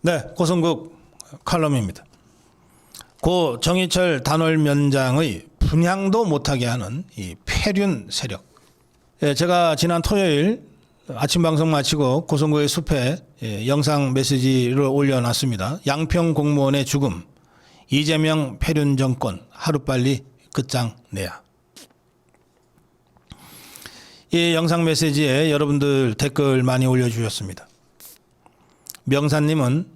네, 고성국 칼럼입니다. 고 정희철 단월면장의 분향도 못하게 하는 이 폐륜 세력. 예, 제가 지난 토요일 아침 방송 마치고 고성국의 숲에 영상 메시지를 올려놨습니다. 양평 공무원의 죽음, 이재명 폐륜 정권 하루빨리 끝장내야. 이 영상 메시지에 여러분들 댓글 많이 올려주셨습니다. 명사님은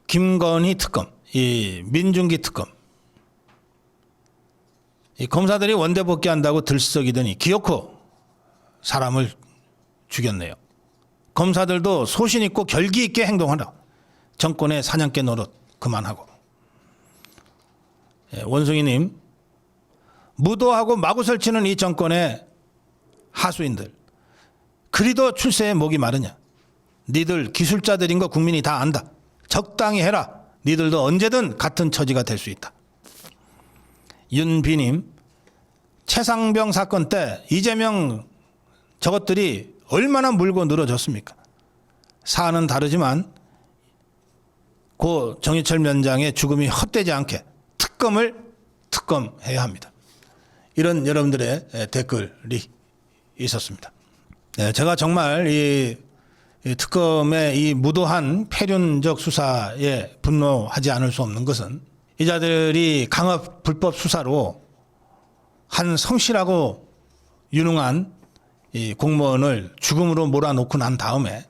김건희 특검, 이 민중기 특검, 이 검사들이 원대 복귀한다고 들썩이더니 기어코 사람을 죽였네요. 검사들도 소신 있고 결기 있게 행동하라. 정권의 사냥개 노릇 그만하고. 원숭이님, 무도하고 마구 설치는 이 정권의 하수인들, 그리도 출세에 목이 마르냐. 니들 기술자들인 거 국민이 다 안다. 적당히 해라. 니들도 언제든 같은 처지가 될 수 있다. 윤비님, 최상병 사건 때 이재명 저것들이 얼마나 물고 늘어졌습니까? 사안은 다르지만 고 정희철 면장의 죽음이 헛되지 않게 특검해야 합니다. 이런 여러분들의 댓글이 있었습니다. 네, 제가 정말 이 특검의 이 무도한 폐륜적 수사에 분노하지 않을 수 없는 것은 이 자들이 강압 불법 수사로 한 성실하고 유능한 이 공무원을 죽음으로 몰아놓고 난 다음에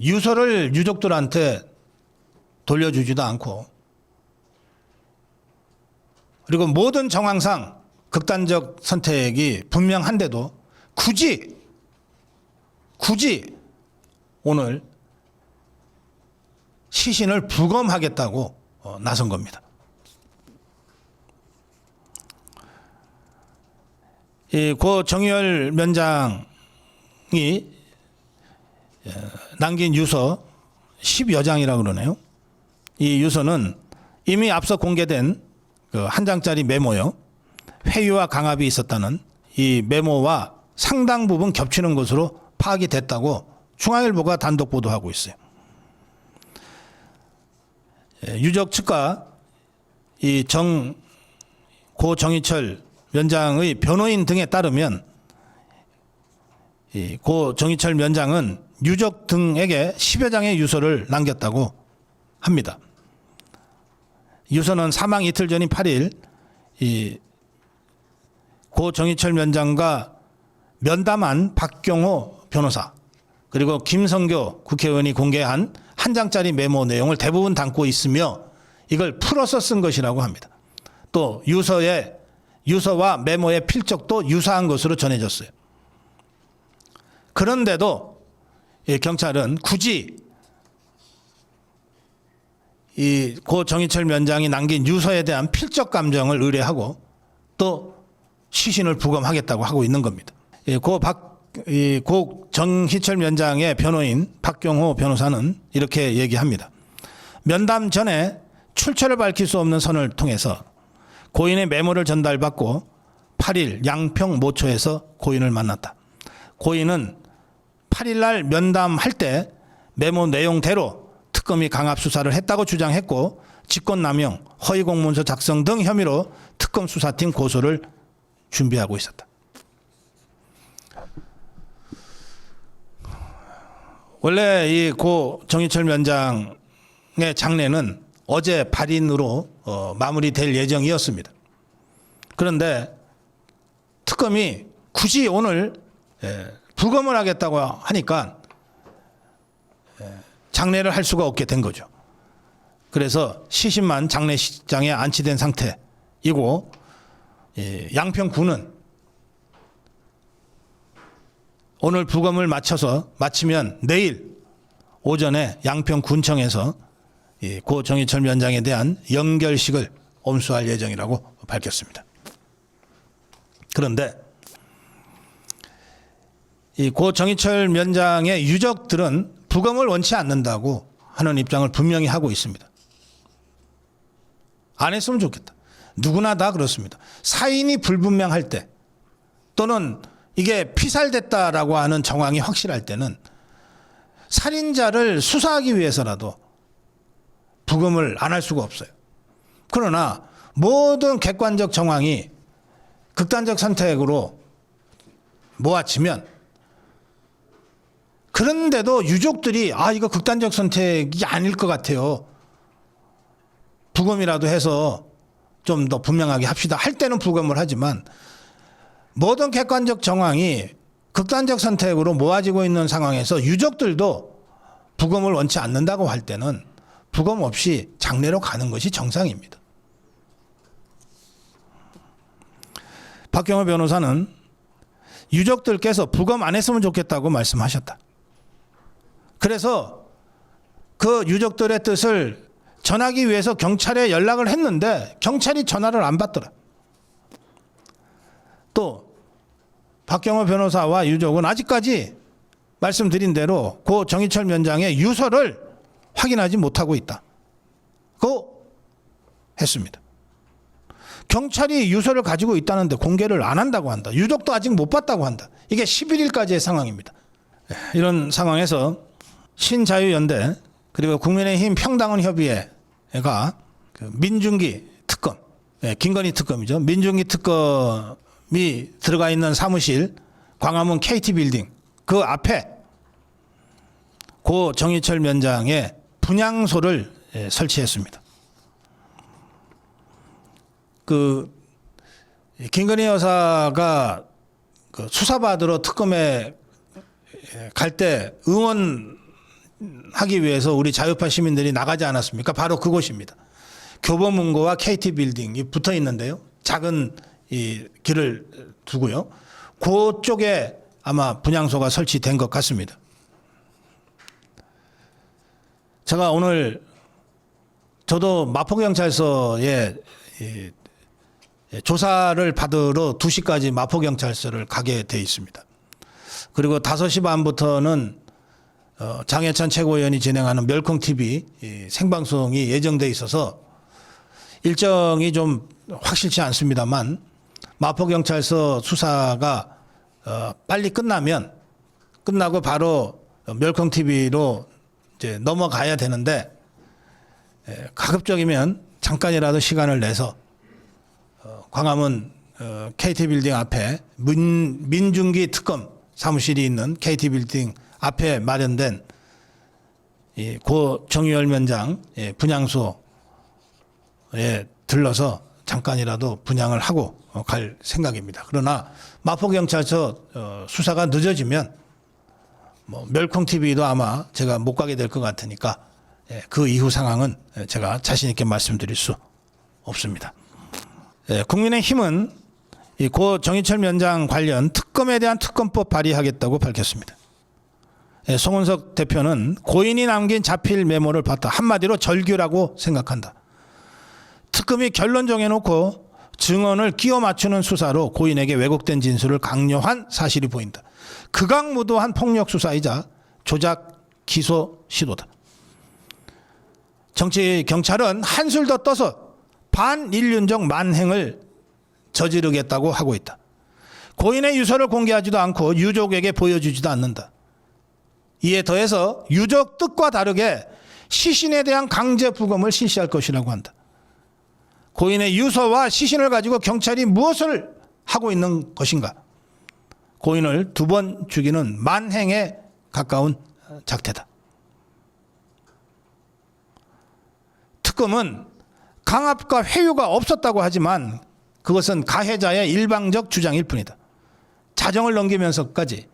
유서를 유족들한테 돌려주지도 않고, 그리고 모든 정황상 극단적 선택이 분명한데도 굳이 오늘 시신을 부검하겠다고 나선 겁니다. 이 고 정희철 면장이 남긴 유서 10여 장이라고 그러네요. 이 유서는 이미 앞서 공개된 그 한 장짜리 메모요. 회유와 강압이 있었다는 이 메모와 상당 부분 겹치는 것으로 파악이 됐다고 중앙일보가 단독 보도하고 있어요. 유족 측과 이 고 정희철 면장의 변호인 등에 따르면 이 고 정희철 면장은 유족 등에게 10여 장의 유서를 남겼다고 합니다. 유서는 사망 이틀 전인 8일 이 고 정희철 면장과 면담한 박경호 변호사 그리고 김성교 국회의원이 공개한 한 장짜리 메모 내용을 대부분 담고 있으며 이걸 풀어서 쓴 것이라고 합니다. 또 유서와 메모의 필적도 유사한 것으로 전해졌어요. 그런데도 경찰은 굳이 이 고 정희철 면장이 남긴 유서에 대한 필적 감정을 의뢰하고 또 시신을 부검하겠다고 하고 있는 겁니다. 고 정희철 면장의 변호인 박경호 변호사는 이렇게 얘기합니다. 면담 전에 출처를 밝힐 수 없는 선을 통해서 고인의 메모를 전달받고 8일 양평 모처에서 고인을 만났다. 고인은 8일 날 면담할 때 메모 내용대로 특검이 강압 수사를 했다고 주장했고 직권남용, 허위공문서 작성 등 혐의로 특검 수사팀 고소를 준비하고 있었다. 원래 이 고 정희철 면장의 장례는 어제 발인으로 마무리될 예정이었습니다. 그런데 특검이 굳이 오늘 부검을 하겠다고 하니까 장례를 할 수가 없게 된 거죠. 그래서 시신만 장례식장에 안치된 상태이고 양평군은 오늘 부검을 마치면 내일 오전에 양평군청에서 고 정희철 면장에 대한 연결식을 엄수할 예정이라고 밝혔습니다. 그런데 이 고 정희철 면장의 유족들은 부검을 원치 않는다고 하는 입장을 분명히 하고 있습니다. 안 했으면 좋겠다. 누구나 다 그렇습니다. 사인이 불분명할 때 또는 이게 피살됐다라고 하는 정황이 확실할 때는 살인자를 수사하기 위해서라도 부검을 안 할 수가 없어요. 그러나 모든 객관적 정황이 극단적 선택으로 모아지면, 그런데도 유족들이 이거 극단적 선택이 아닐 것 같아요, 부검이라도 해서 좀 더 분명하게 합시다 할 때는 부검을 하지만, 모든 객관적 정황이 극단적 선택으로 모아지고 있는 상황에서 유족들도 부검을 원치 않는다고 할 때는 부검 없이 장례로 가는 것이 정상입니다. 박경호 변호사는 유족들께서 부검 안 했으면 좋겠다고 말씀하셨다. 그래서 그 유족들의 뜻을 전하기 위해서 경찰에 연락을 했는데 경찰이 전화를 안 받더라. 또 박경호 변호사와 유족은 아직까지 말씀드린 대로 고 정희철 면장의 유서를 확인하지 못하고 있다고 했습니다. 경찰이 유서를 가지고 있다는데 공개를 안 한다고 한다. 유족도 아직 못 봤다고 한다. 이게 11일까지의 상황입니다. 이런 상황에서 신자유연대 그리고 국민의힘 평당원 협의회가 그 민중기 특검, 김건희 특검이죠. 민중기 특검이 들어가 있는 사무실 광화문 KT빌딩 그 앞에 고 정희철 면장의 분향소를 설치했습니다. 그 김건희 여사가 그 수사받으러 특검에 갈 때 응원하기 위해서 우리 자유파 시민들이 나가지 않았습니까? 바로 그곳입니다. 교보문고와 KT빌딩이 붙어 있는데요. 작은 이 길을 두고요. 그쪽에 아마 분향소가 설치된 것 같습니다. 제가 오늘 저도 마포경찰서에 조사를 받으러 2시까지 마포경찰서를 가게 돼 있습니다. 그리고 5시 반부터는 장해찬 최고위원이 진행하는 멸콩TV 생방송이 예정돼 있어서 일정이 좀 확실치 않습니다만 마포경찰서 수사가 빨리 끝나고 바로 멸콩TV로 이제 넘어가야 되는데 가급적이면 잠깐이라도 시간을 내서 광화문 KT빌딩 앞에 민중기 특검 사무실이 있는 KT빌딩 앞에 마련된 고 정희철 면장 분향소에 들러서 잠깐이라도 분향을 하고 갈 생각입니다. 그러나 마포경찰서 수사가 늦어지면 멸콩TV도 아마 제가 못 가게 될 것 같으니까 그 이후 상황은 제가 자신 있게 말씀드릴 수 없습니다. 국민의힘은 이 고 정희철 면장 관련 특검에 대한 특검법 발의하겠다고 밝혔습니다. 송은석 대표는 고인이 남긴 자필 메모를 봤다. 한마디로 절규라고 생각한다. 특검이 결론 정해놓고 증언을 끼워 맞추는 수사로 고인에게 왜곡된 진술을 강요한 사실이 보인다. 극악무도한 폭력 수사이자 조작 기소 시도다. 경찰은 한술 더 떠서 반인륜적 만행을 저지르겠다고 하고 있다. 고인의 유서를 공개하지도 않고 유족에게 보여주지도 않는다. 이에 더해서 유족 뜻과 다르게 시신에 대한 강제 부검을 실시할 것이라고 한다. 고인의 유서와 시신을 가지고 경찰이 무엇을 하고 있는 것인가? 고인을 2번 죽이는 만행에 가까운 작태다. 특검은 강압과 회유가 없었다고 하지만 그것은 가해자의 일방적 주장일 뿐이다. 자정을 넘기면서까지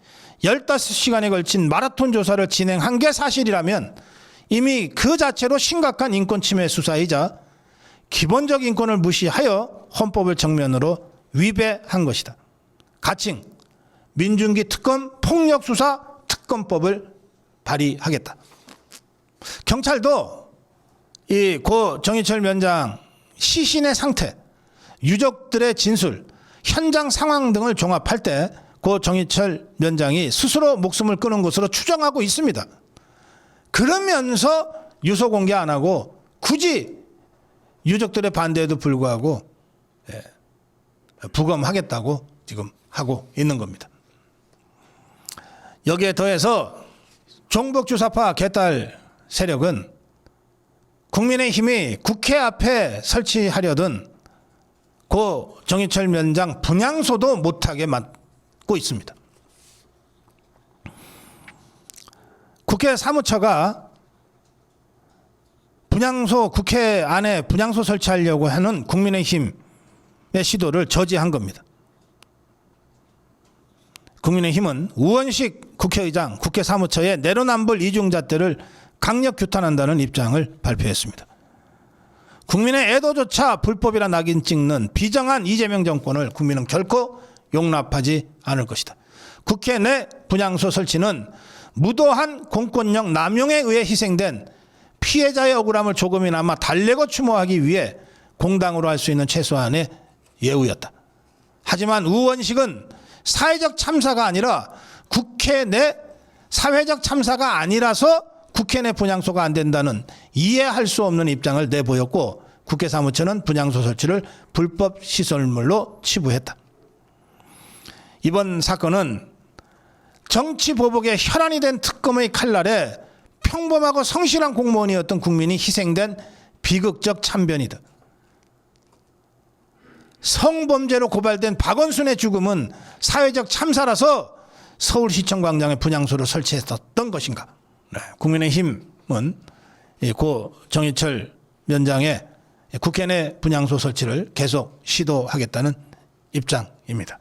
15시간에 걸친 마라톤 조사를 진행한 게 사실이라면 이미 그 자체로 심각한 인권 침해 수사이자 기본적 인권을 무시하여 헌법을 정면으로 위배한 것이다. 가칭 민중기 특검 폭력수사 특검법을 발의하겠다. 경찰도 이 고 정희철 면장 시신의 상태, 유족들의 진술, 현장 상황 등을 종합할 때 고 정희철 면장이 스스로 목숨을 끊은 것으로 추정하고 있습니다. 그러면서 유서 공개 안 하고 굳이 유족들의 반대에도 불구하고 부검하겠다고 지금 하고 있는 겁니다. 여기에 더해서 종북주사파 개딸 세력은 국민의힘이 국회 앞에 설치하려던 고 정의철 위원장 분향소도 못하게 막고 있습니다. 국회 사무처가 분향소, 국회 안에 분향소 설치하려고 하는 국민의힘의 시도를 저지한 겁니다. 국민의힘은 우원식 국회의장, 국회 사무처의 내로남불 이중잣대를 강력 규탄한다는 입장을 발표했습니다. 국민의 애도조차 불법이라 낙인 찍는 비정한 이재명 정권을 국민은 결코 용납하지 않을 것이다. 국회 내 분향소 설치는 무도한 공권력 남용에 의해 희생된 피해자의 억울함을 조금이나마 달래고 추모하기 위해 공당으로 할 수 있는 최소한의 예우였다. 하지만 우원식은 사회적 참사가 아니라 국회 내 사회적 참사가 아니라서 국회 내 분향소가 안 된다는 이해할 수 없는 입장을 내보였고 국회 사무처는 분향소 설치를 불법 시설물로 치부했다. 이번 사건은 정치 보복에 혈안이 된 특검의 칼날에 평범하고 성실한 공무원이었던 국민이 희생된 비극적 참변이다. 성범죄로 고발된 박원순의 죽음은 사회적 참사라서 서울시청 광장에 분향소를 설치했었던 것인가. 네, 국민의힘은 고 정의철 위원장의 국회 내 분향소 설치를 계속 시도하겠다는 입장입니다.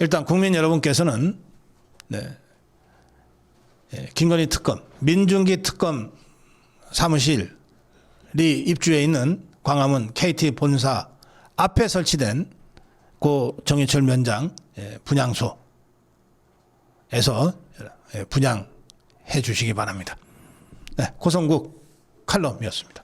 일단 국민 여러분께서는 김건희 특검, 민중기 특검 사무실이 입주해 있는 광화문 KT 본사 앞에 설치된 고 정의철 위원장 분향소에서 분향해 주시기 바랍니다. 네, 고성국 칼럼이었습니다.